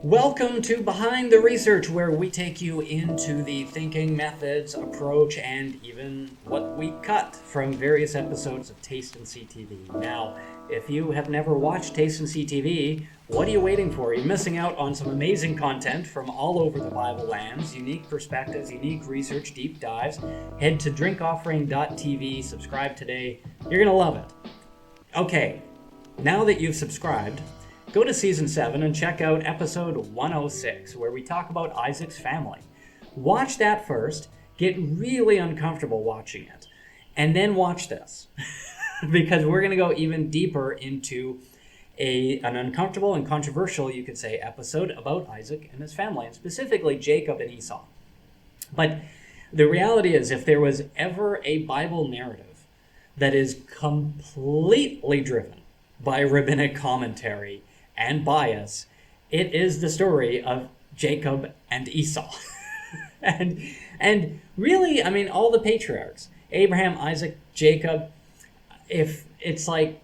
Welcome to Behind the Research, where we take you into the thinking methods, approach, and even what we cut from various episodes of Taste and See TV. Now, if you have never watched Taste and See TV, what are you waiting for? You're missing out on some amazing content from all over the Bible lands, unique perspectives, unique research, deep dives. Head to drinkoffering.tv, subscribe today. You're going to love it. Okay, now that you've subscribed, go to Season 7 and check out Episode 106, where we talk about Isaac's family. Watch that first, get really uncomfortable watching it, and then watch this. Because we're going to go even deeper into an uncomfortable and controversial, you could say, episode about Isaac and his family, and specifically Jacob and Esau. But the reality is, if there was ever a Bible narrative that is completely driven by rabbinic commentary and bias, it is the story of Jacob and Esau. and really, I mean, all the patriarchs, Abraham, Isaac, Jacob, if it's like,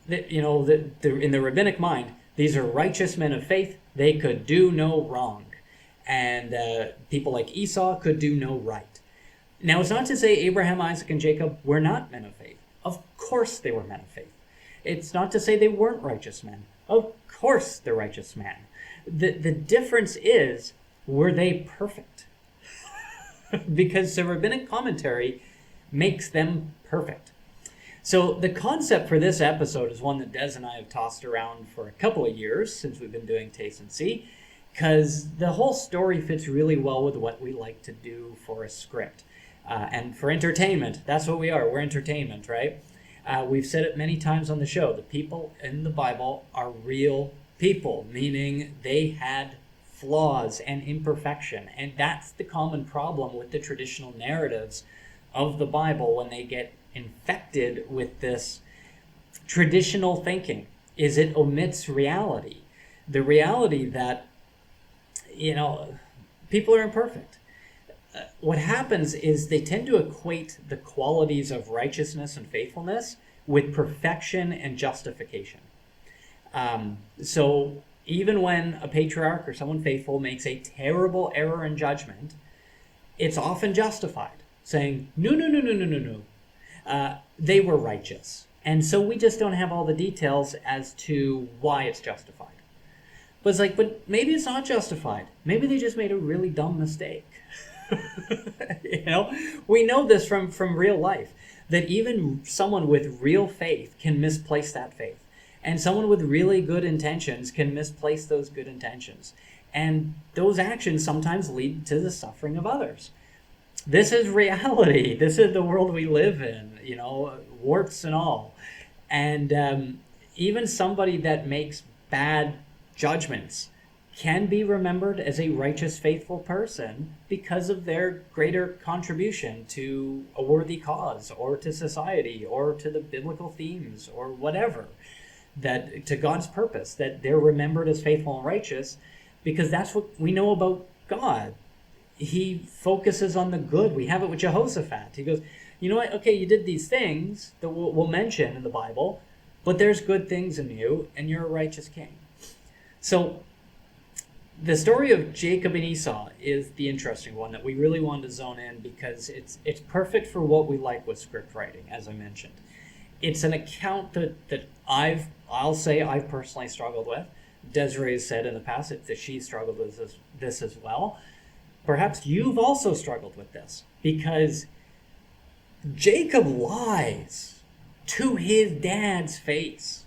in the rabbinic mind, these are righteous men of faith, they could do no wrong. And people like Esau could do no right. Now, it's not to say Abraham, Isaac, and Jacob were not men of faith. Of course they were men of faith. It's not to say they weren't righteous men. Of course they're righteous men. The difference is, were they perfect? Because the rabbinic commentary makes them perfect. So the concept for this episode is one that Des and I have tossed around for a couple of years since we've been doing Taste and See, because the whole story fits really well with what we like to do for a script. And for entertainment, that's what we are. We're entertainment, right? We've said it many times on the show. The people in the Bible are real people, meaning they had flaws and imperfection. And that's the common problem with the traditional narratives of the Bible when they get infected with this traditional thinking, is it omits reality. The reality that, people are imperfect. What happens is they tend to equate the qualities of righteousness and faithfulness with perfection and justification. So even when a patriarch or someone faithful makes a terrible error in judgment, it's often justified, saying, no. They were righteous. And so we just don't have all the details as to why it's justified. But it's like, but maybe it's not justified. Maybe they just made a really dumb mistake. We know this from real life, that even someone with real faith can misplace that faith, and someone with really good intentions can misplace those good intentions, and those actions sometimes lead to the suffering of others. This is reality. This is the world we live in, warts and all. And even somebody that makes bad judgments can be remembered as a righteous, faithful person because of their greater contribution to a worthy cause, or to society, or to the biblical themes, or whatever, that to God's purpose, that they're remembered as faithful and righteous, because that's what we know about God. He focuses on the good. We have it with Jehoshaphat. He goes, you know what? Okay, you did these things that we'll mention in the Bible, but there's good things in you, and you're a righteous king. So the story of Jacob and Esau is the interesting one that we really wanted to zone in, because it's perfect for what we like with script writing, as I mentioned. It's an account that I'll say I've personally struggled with. Desiree has said in the past that she struggled with this as well. Perhaps you've also struggled with this, because Jacob lies to his dad's face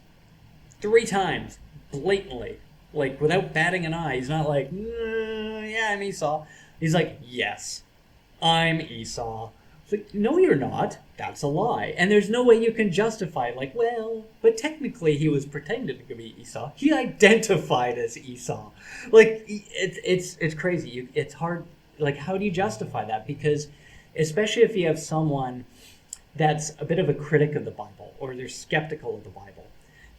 3 times, blatantly. Like, without batting an eye. He's not like, yeah, I'm Esau. He's like, yes, I'm Esau. It's like, no, you're not. That's a lie. And there's no way you can justify it. Like, well, but technically he was pretending to be Esau. He identified as Esau. Like, it's crazy. It's hard. Like, how do you justify that? Because especially if you have someone that's a bit of a critic of the Bible, or they're skeptical of the Bible,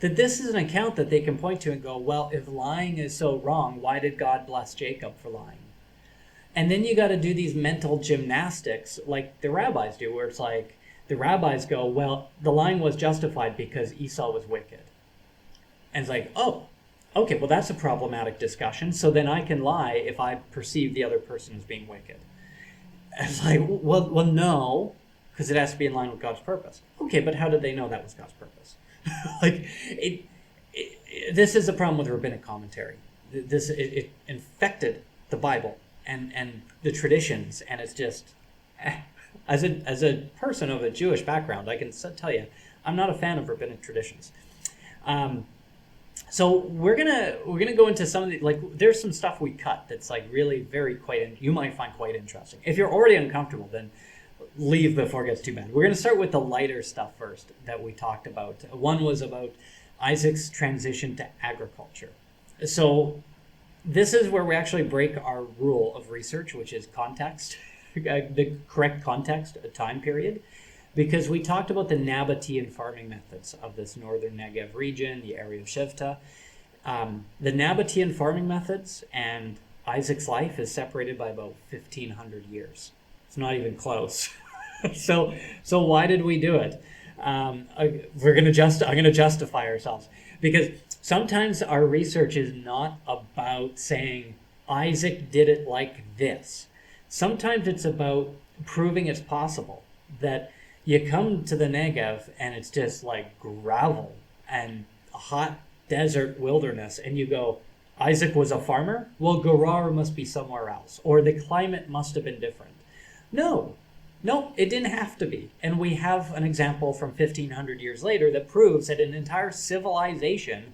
that this is an account that they can point to and go, well, if lying is so wrong, why did God bless Jacob for lying? And then you got to do these mental gymnastics like the rabbis do, where it's like the rabbis go, well, the lying was justified because Esau was wicked. And it's like, oh, Okay, well, that's a problematic discussion. So then I can lie if I perceive the other person as being wicked. It's like, well, no, because it has to be in line with God's purpose. Okay, but how did they know that was God's purpose? Like, this is the problem with rabbinic commentary. It infected the Bible and the traditions, and it's just, as a person of a Jewish background, I can tell you, I'm not a fan of rabbinic traditions. So we're gonna go into some of the, like, there's some stuff we cut that's like really you might find quite interesting. If you're already uncomfortable, then leave before it gets too bad. We're gonna start with the lighter stuff first that we talked about. One was about Isaac's transition to agriculture. So this is where we actually break our rule of research, which is context, the correct context, a time period. Because we talked about the Nabatean farming methods of this northern Negev region, the area of Shivta. The Nabatean farming methods and Isaac's life is separated by about 1,500 years. It's not even close. So why did we do it? I'm going to justify ourselves. Because sometimes our research is not about saying Isaac did it like this. Sometimes it's about proving it's possible that you come to the Negev and it's just like gravel and a hot desert wilderness, and you go, Isaac was a farmer? Well, Gerar must be somewhere else, or the climate must have been different. No, it didn't have to be. And we have an example from 1,500 years later that proves that an entire civilization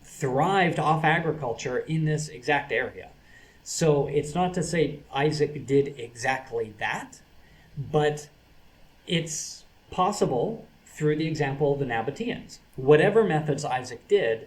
thrived off agriculture in this exact area. So it's not to say Isaac did exactly that, but it's possible through the example of the Nabateans. Whatever methods Isaac did,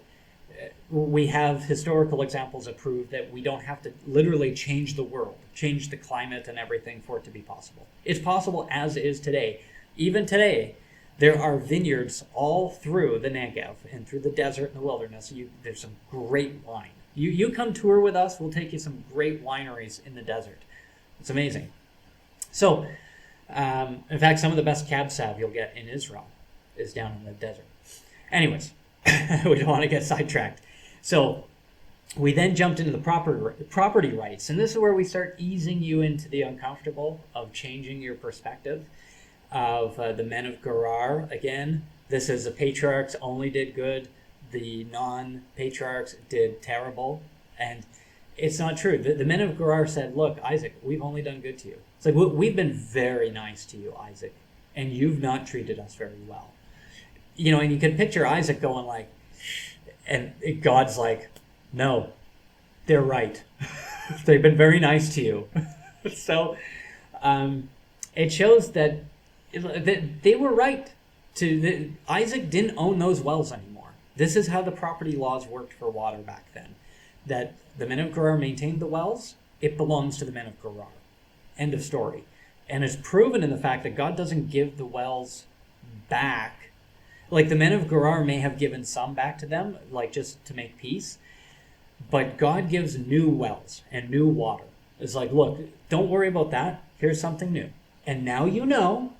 we have historical examples that prove that we don't have to literally change the world, change the climate and everything for it to be possible. It's possible as is today. Even today, there are vineyards all through the Negev and through the desert and the wilderness. There's some great wine. You come tour with us, we'll take you some great wineries in the desert. It's amazing. So, in fact, some of the best cab sav you'll get in Israel is down in the desert. Anyways, we don't want to get sidetracked. So we then jumped into the property rights. And this is where we start easing you into the uncomfortable of changing your perspective of the men of Gerar. Again, this is the patriarchs only did good. The non-patriarchs did terrible. And it's not true. The men of Gerar said, look, Isaac, we've only done good to you. It's like, we've been very nice to you, Isaac, and you've not treated us very well. And you can picture Isaac going like, and God's like, no, they're right. They've been very nice to you. So it shows that they were right. Isaac didn't own those wells anymore. This is how the property laws worked for water back then. That the men of Gerar maintained the wells, it belongs to the men of Gerar. End of story. And it's proven in the fact that God doesn't give the wells back. Like, the men of Gerar may have given some back to them, like just to make peace. But God gives new wells and new water. It's like, look, don't worry about that. Here's something new. And now you know,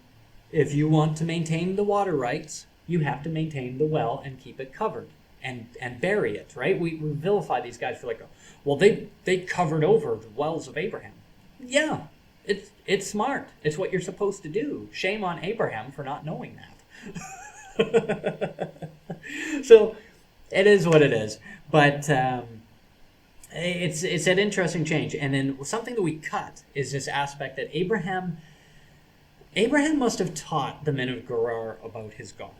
if you want to maintain the water rights, you have to maintain the well and keep it covered and bury it, right? We vilify these guys for like, well, they covered over the wells of Abraham. Yeah, it's smart. It's what you're supposed to do. Shame on Abraham for not knowing that. So it is what it is. But it's an interesting change. And then something that we cut is this aspect that Abraham must have taught the men of Gerar about his God.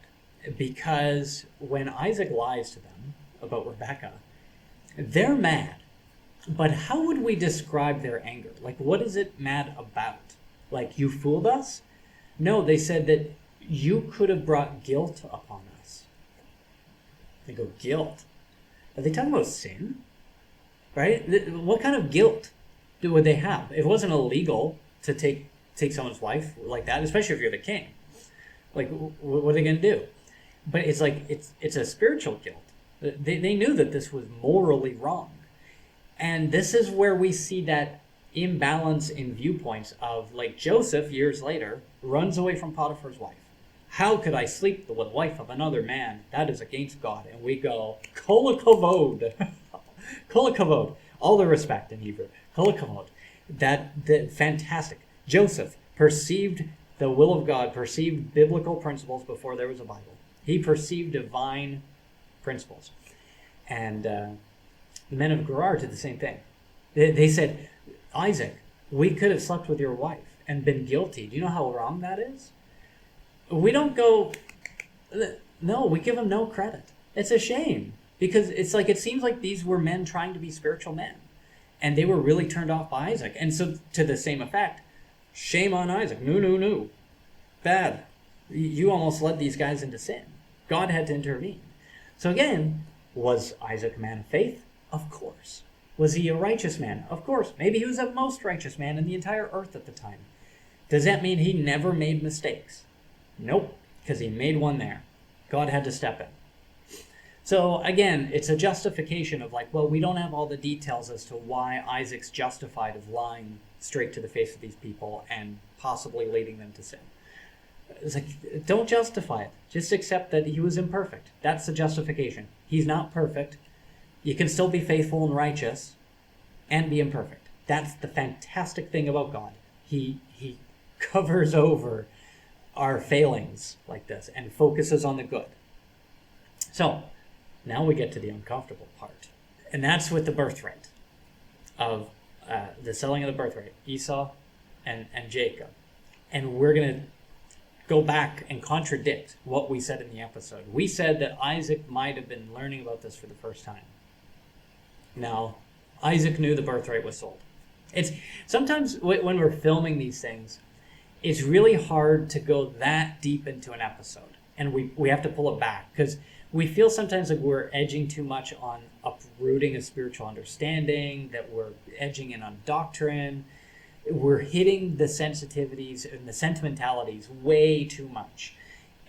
Because when Isaac lies to them about Rebekah, they're mad. But how would we describe their anger? Like, what is it mad about? Like, you fooled us? No, they said that you could have brought guilt upon us. They go, guilt? Are they talking about sin? Right? What kind of guilt would they have? It wasn't illegal to take someone's wife like that, especially if you're the king. Like, what are they going to do? But it's like, it's a spiritual guilt. They knew that this was morally wrong. And this is where we see that imbalance in viewpoints of, like, Joseph, years later, runs away from Potiphar's wife. How could I sleep with the wife of another man? That is against God. And we go, kol hakavod. Kol hakavod. All the respect in Hebrew. Kol hakavod. That fantastic. Joseph perceived the will of God, perceived biblical principles before there was a Bible. He perceived divine principles. And the men of Gerar did the same thing. They said, Isaac, we could have slept with your wife and been guilty. Do you know how wrong that is? We don't go, no, we give them no credit. It's a shame, because it's like, it seems like these were men trying to be spiritual men, and they were really turned off by Isaac. And so, to the same effect, shame on Isaac. No. Bad. You almost led these guys into sin. God had to intervene. So again, was Isaac a man of faith? Of course. Was he a righteous man? Of course. Maybe he was the most righteous man in the entire earth at the time. Does that mean he never made mistakes? Nope, because he made one there. God had to step in. So again, it's a justification of like, well, we don't have all the details as to why Isaac's justified of lying straight to the face of these people and possibly leading them to sin. It's like, don't justify it. Just accept that he was imperfect. That's the justification. He's not perfect. You can still be faithful and righteous and be imperfect. That's the fantastic thing about God. He covers over our failings like this and focuses on the good. So now we get to the uncomfortable part, and that's with the birthright of the selling of the birthright, Esau and Jacob. And we're going to go back and contradict what we said in the episode. We said that Isaac might have been learning about this for the first time. Now, Isaac knew the birthright was sold. It's sometimes when we're filming these things, it's really hard to go that deep into an episode, and we have to pull it back, because we feel sometimes like we're edging too much on uprooting a spiritual understanding, that we're edging in on doctrine. We're hitting the sensitivities and the sentimentalities way too much.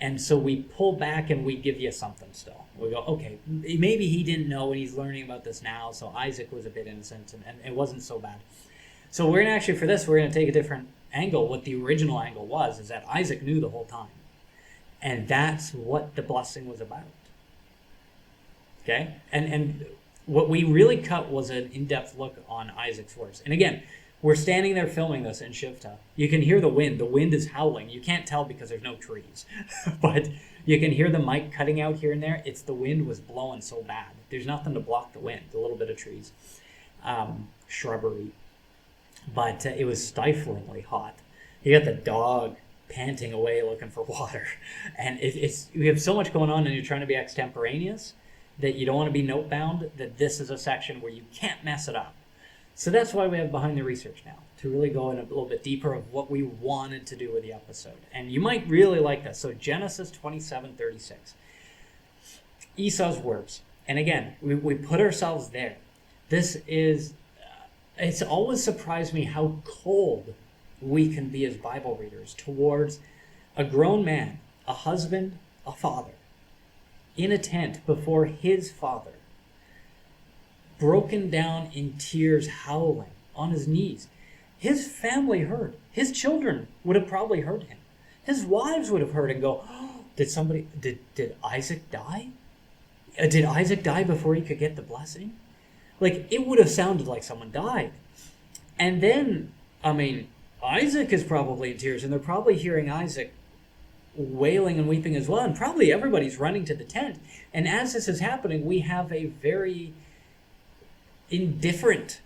And so we pull back and we give you something still. We go, okay, maybe he didn't know and he's learning about this now, so Isaac was a bit innocent and it wasn't so bad. So we're going to actually, for this, we're going to take a different angle. What the original angle was is that Isaac knew the whole time. And that's what the blessing was about. Okay? And what we really cut was an in-depth look on Isaac's words. And again, we're standing there filming this in Shivta. You can hear the wind. The wind is howling. You can't tell because there's no trees. But you can hear the mic cutting out here and there. It's the wind was blowing so bad. There's nothing to block the wind. A little bit of trees. Shrubbery. But it was stiflingly hot. You got the dog panting away looking for water. And you have so much going on and you're trying to be extemporaneous that you don't want to be note-bound, that this is a section where you can't mess it up. So that's why we have Behind the Research now, to really go in a little bit deeper of what we wanted to do with the episode. And you might really like this. So Genesis 27:36. Esau's words. And again, we put ourselves there. This is, it's always surprised me how cold we can be as Bible readers towards a grown man, a husband, a father, in a tent before his father, broken down in tears, howling on his knees. His family heard. His children would have probably heard him. His wives would have heard and go, oh, did Isaac die? Did Isaac die before he could get the blessing? Like, it would have sounded like someone died. And then, Isaac is probably in tears, and they're probably hearing Isaac wailing and weeping as well, and probably everybody's running to the tent. And as this is happening, we have a very indifferent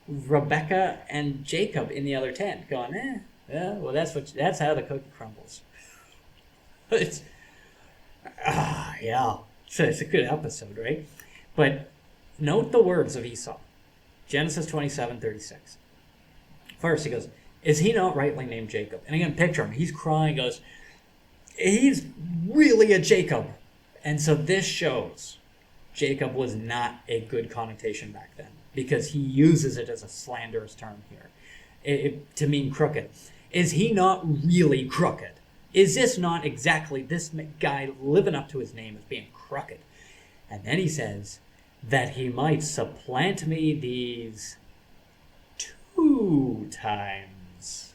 Rebecca and Jacob in the other tent going, yeah, well, that's how the cookie crumbles. It's a good episode, right? But note the words of Esau. Genesis 27:36. First, he goes, is he not rightly named Jacob? And again, picture him. He's crying, goes, he's really a Jacob. And so this shows Jacob was not a good connotation back then, because he uses it as a slanderous term here to mean crooked. Is he not really crooked? Is this not exactly this guy living up to his name as being crooked? And then he says that he might supplant me these 2 times.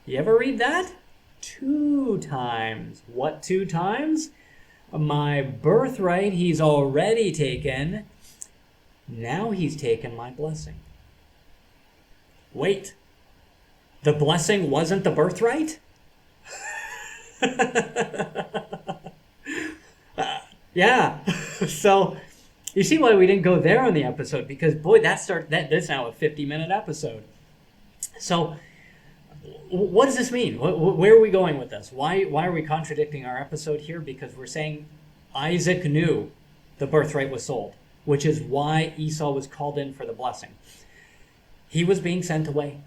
You ever read that? 2 times. What 2 times? My birthright he's already taken. Now he's taken my blessing. Wait, the blessing wasn't the birthright? Yeah. So you see why we didn't go there on the episode, because boy, that's now a 50-minute episode. So what does this mean? Where are we going with this? Why are we contradicting our episode here? Because we're saying Isaac knew the birthright was sold, which is why Esau was called in for the blessing. He was being sent away.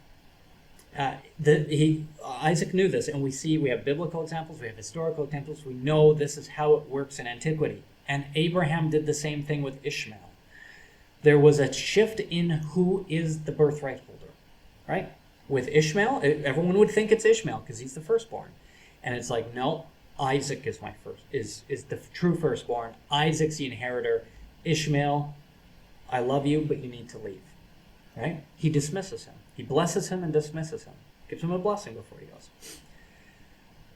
Isaac knew this, and we have biblical examples, we have historical examples. We know this is how it works in antiquity. And Abraham did the same thing with Ishmael. There was a shift in who is the birthright holder, right? With Ishmael, everyone would think it's Ishmael because he's the firstborn. And it's like, no, Isaac is the true firstborn. Isaac's the inheritor. Ishmael, I love you, but you need to leave, right? He dismisses him. He blesses him and dismisses him. Gives him a blessing before he goes.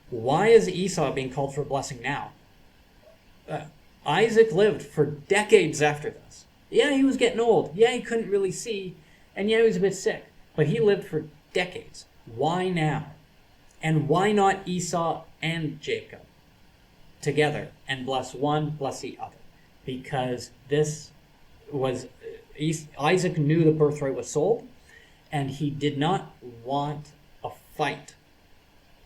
Why is Esau being called for a blessing now? Isaac lived for decades after this. Yeah, he was getting old. Yeah, he couldn't really see. And yeah, he was a bit sick. But he lived for decades. Why now? And why not Esau and Jacob together and bless one, bless the other? Because this was, Isaac knew the birthright was sold, and he did not want a fight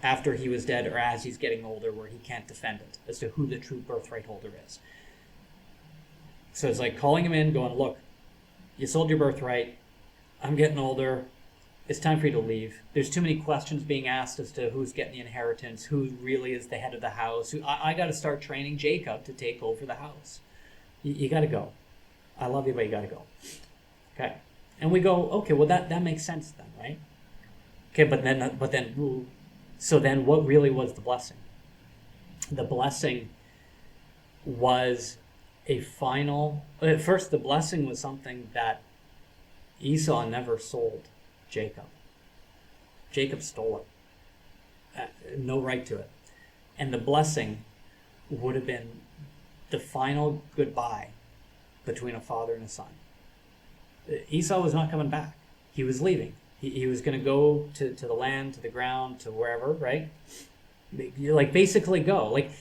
after he was dead or as he's getting older where he can't defend it as to who the true birthright holder is. So it's like calling him in, going, look, you sold your birthright. I'm getting older. It's time for you to leave. There's too many questions being asked as to who's getting the inheritance, who really is the head of the house. I got to start training Jacob to take over the house. You got to go. I love you, but you got to go. Okay. And we go, okay, well, that makes sense then, right? Okay, but then, so then what really was the blessing? The blessing was a final, at first the blessing was something that Esau never sold Jacob. Jacob stole it. No right to it. And the blessing would have been the final goodbye between a father and a son. Esau was not coming back. He was leaving. He was going to go to the land, to the ground, to wherever, right? Like basically go. Like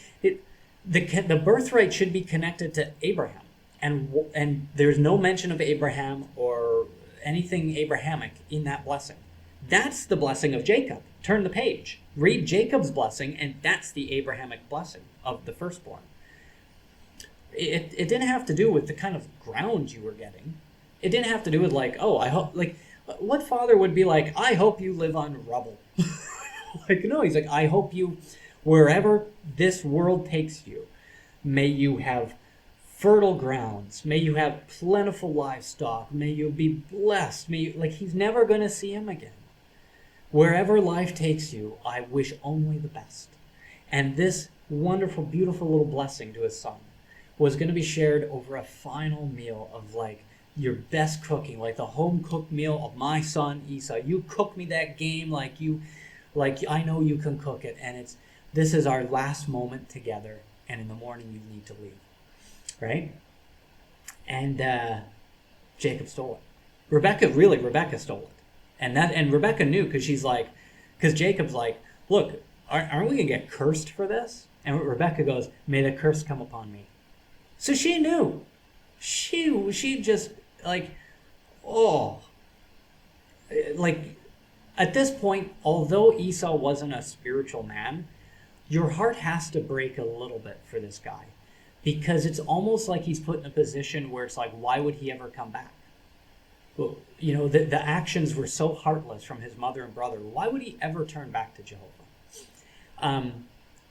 the birthright should be connected to Abraham, and there's no mention of Abraham or anything Abrahamic in that blessing. That's the blessing of Jacob. Turn the page. Read Jacob's blessing, and that's the Abrahamic blessing of the firstborn. It didn't have to do with the kind of ground you were getting. It didn't have to do with like, oh, I hope, like, what father would be like, I hope you live on rubble? Like, no, he's like, I hope you, wherever this world takes you, may you have fertile grounds, may you have plentiful livestock, may you be blessed, may you, like, he's never going to see him again. Wherever life takes you, I wish only the best. And this wonderful, beautiful little blessing to his son was going to be shared over a final meal of like your best cooking, like the home cooked meal of my son Esau. You cook me that game like I know you can cook it, and this is our last moment together, and in the morning you need to leave, right? And Jacob stole it. Rebecca stole it, and Rebecca knew because Jacob's like, look, aren't we gonna get cursed for this? And Rebecca goes, may the curse come upon me. So she knew. She just like, oh, like at this point, although Esau wasn't a spiritual man, your heart has to break a little bit for this guy, because it's almost like he's put in a position where it's like, why would he ever come back? Well, you know, the actions were so heartless from his mother and brother. Why would he ever turn back to Jehovah?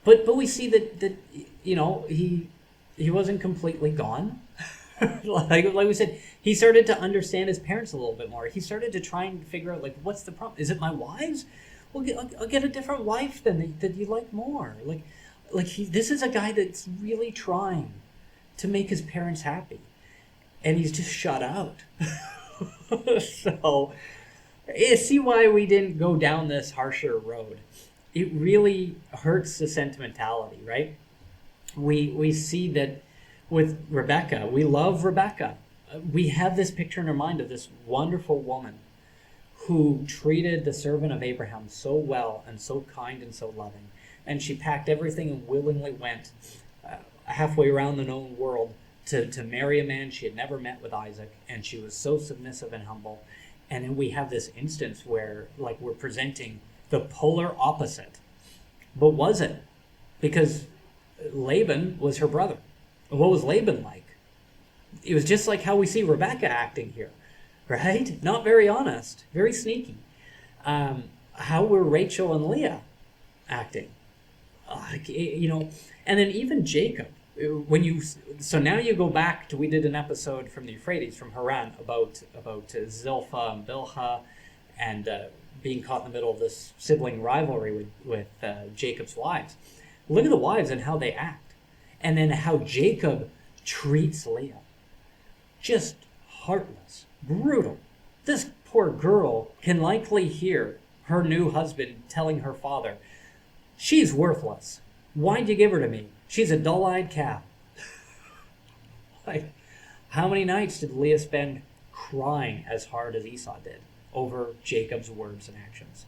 But we see that you know, he wasn't completely gone. like we said, he started to understand his parents a little bit more. He started to try and figure out, like, what's the problem? Is it my wives? Well, I'll get a different wife that you like more. This is a guy that's really trying to make his parents happy, and he's just shut out. So, see why we didn't go down this harsher road. it really hurts the sentimentality, right? We see that with Rebecca. We love Rebecca. We have this picture in our mind of this wonderful woman who treated the servant of Abraham so well and so kind and so loving. And she packed everything and willingly went halfway around the known world to marry a man she had never met with Isaac. And she was so submissive and humble. And then we have this instance where, like, we're presenting the polar opposite. But was it? Because Laban was her brother. And what was Laban like? It was just like how we see Rebecca acting here, right? Not very honest, very sneaky. How were Rachel and Leah acting? And then even Jacob. So now you go back to, we did an episode from the Euphrates, from Haran, about Zilpah and Bilhah, and being caught in the middle of this sibling rivalry with Jacob's wives. Look at the wives and how they act, and then how Jacob treats Leah. Just heartless, brutal. This poor girl can likely hear her new husband telling her father, "She's worthless. Why'd you give her to me? She's a dull-eyed calf." Like, how many nights did Leah spend crying as hard as Esau did over Jacob's words and actions?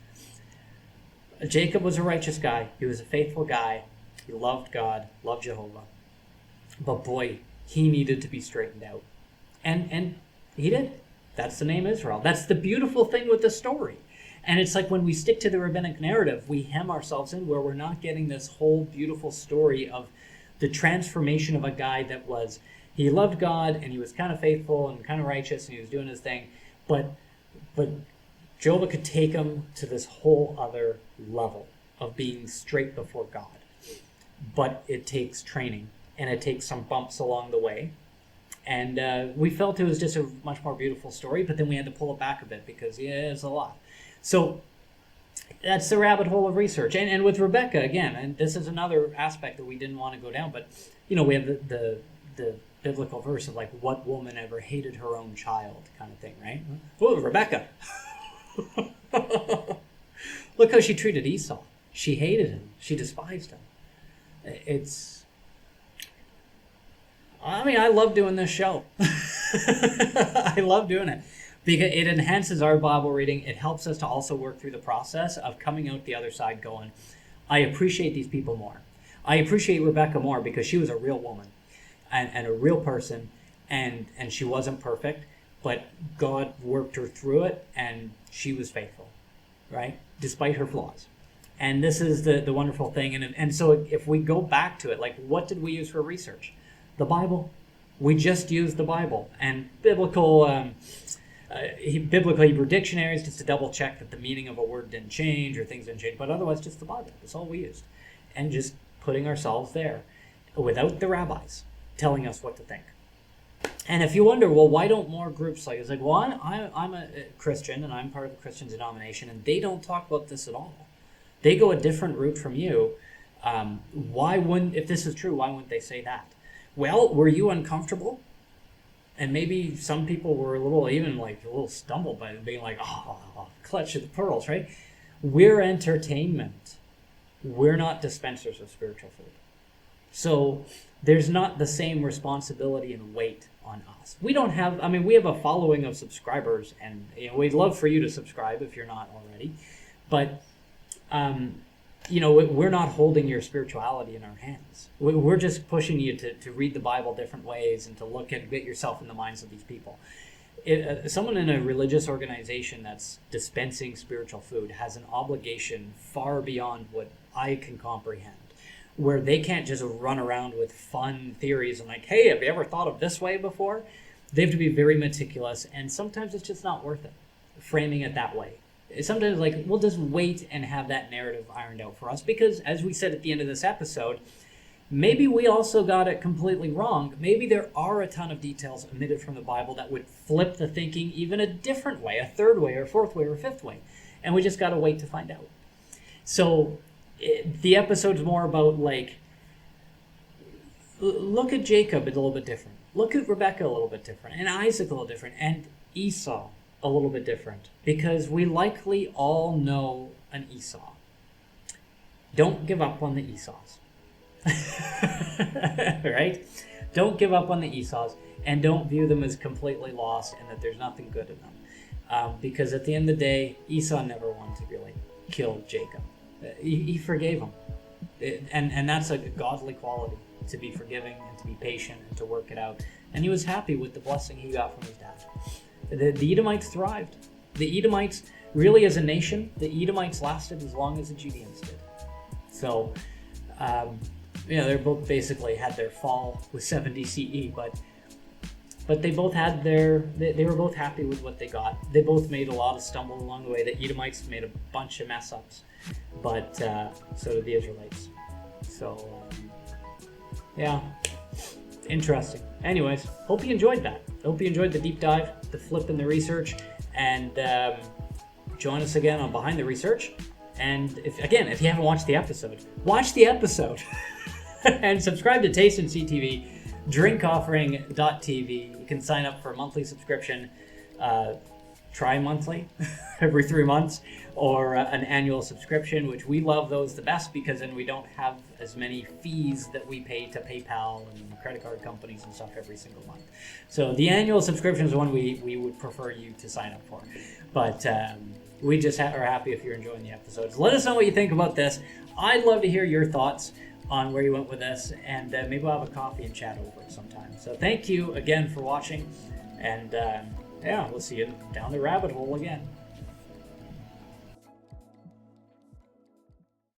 Jacob was a righteous guy. He was a faithful guy. He loved God, loved Jehovah. But boy, he needed to be straightened out. And he did. That's the name Israel. That's the beautiful thing with the story. And it's like when we stick to the rabbinic narrative, we hem ourselves in where we're not getting this whole beautiful story of the transformation of a guy that was, he loved God and he was kind of faithful and kind of righteous and he was doing his thing. But Jehovah could take him to this whole other level of being straight before God. But it takes training and it takes some bumps along the way. And we felt it was just a much more beautiful story, but then we had to pull it back a bit because, it's a lot. So that's the rabbit hole of research. And with Rebecca, again, and this is another aspect that we didn't want to go down, but, we have the biblical verse of, like, what woman ever hated her own child kind of thing, right? Oh, Rebecca. Look how she treated Esau. She hated him. She despised him. I love doing this show. I love doing it because it enhances our Bible reading. It helps us to also work through the process of coming out the other side going, I appreciate these people more. I appreciate Rebecca more because she was a real woman and a real person, and she wasn't perfect, but God worked her through it and she was faithful, right? Despite her flaws. And this is the wonderful thing. And so if we go back to it, like, what did we use for research? The Bible. We just used the Bible and biblical Hebrew dictionaries just to double check that the meaning of a word didn't change or things didn't change, but otherwise just the Bible. That's all we used. And just putting ourselves there without the rabbis telling us what to think. And if you wonder, well, why don't more groups it's like, well, I'm a Christian and I'm part of a Christian denomination and they don't talk about this at all. They go a different route from you. If this is true, why wouldn't they say that? Well, were you uncomfortable? And maybe some people were a little stumbled by being like, clutch at the pearls, right? We're entertainment. We're not dispensers of spiritual food. So there's not the same responsibility and weight on us. We don't have, we have a following of subscribers, and we'd love for you to subscribe if you're not already. But we're not holding your spirituality in our hands. We're just pushing you to read the Bible different ways and to get yourself in the minds of these people. Someone in a religious organization that's dispensing spiritual food has an obligation far beyond what I can comprehend, where they can't just run around with fun theories and like, hey, have you ever thought of this way before? They have to be very meticulous, and sometimes it's just not worth it, framing it that way. Sometimes, we'll just wait and have that narrative ironed out for us because, as we said at the end of this episode, maybe we also got it completely wrong. Maybe there are a ton of details omitted from the Bible that would flip the thinking even a different way, a third way or fourth way or fifth way. And we just got to wait to find out. So the episode's more about, look at Jacob a little bit different. Look at Rebecca a little bit different. And Isaac a little different. And Esau a little bit different, because we likely all know an Esau. don't give up on the Esau's. Right? Don't give up on the Esau's, and don't view them as completely lost and that there's nothing good in them. Because at the end of the day, Esau never wanted to really kill Jacob. He forgave him. And that's a godly quality, to be forgiving and to be patient and to work it out. And he was happy with the blessing he got from his dad. The Edomites thrived. The Edomites, really as a nation, the Edomites lasted as long as the Judeans did. So, they both basically had their fall with 70 CE, but they both had they were both happy with what they got. They both made a lot of stumble along the way. The Edomites made a bunch of mess ups, but so did the Israelites. So, interesting. Anyways, hope you enjoyed that. Hope you enjoyed the deep dive, the flip in the research, and join us again on Behind the Research. And if you haven't watched the episode, watch the episode and subscribe to Taste and See TV, drinkoffering.tv. You can sign up for a monthly subscription, tri-monthly, every 3 months, or an annual subscription, which we love those the best because then we don't have as many fees that we pay to PayPal and credit card companies and stuff every single month. So the annual subscription is the one we would prefer you to sign up for. But we just are happy if you're enjoying the episodes. Let us know what you think about this. I'd love to hear your thoughts on where you went with this, and maybe we'll have a coffee and chat over it sometime. So thank you again for watching, and we'll see you down the rabbit hole again.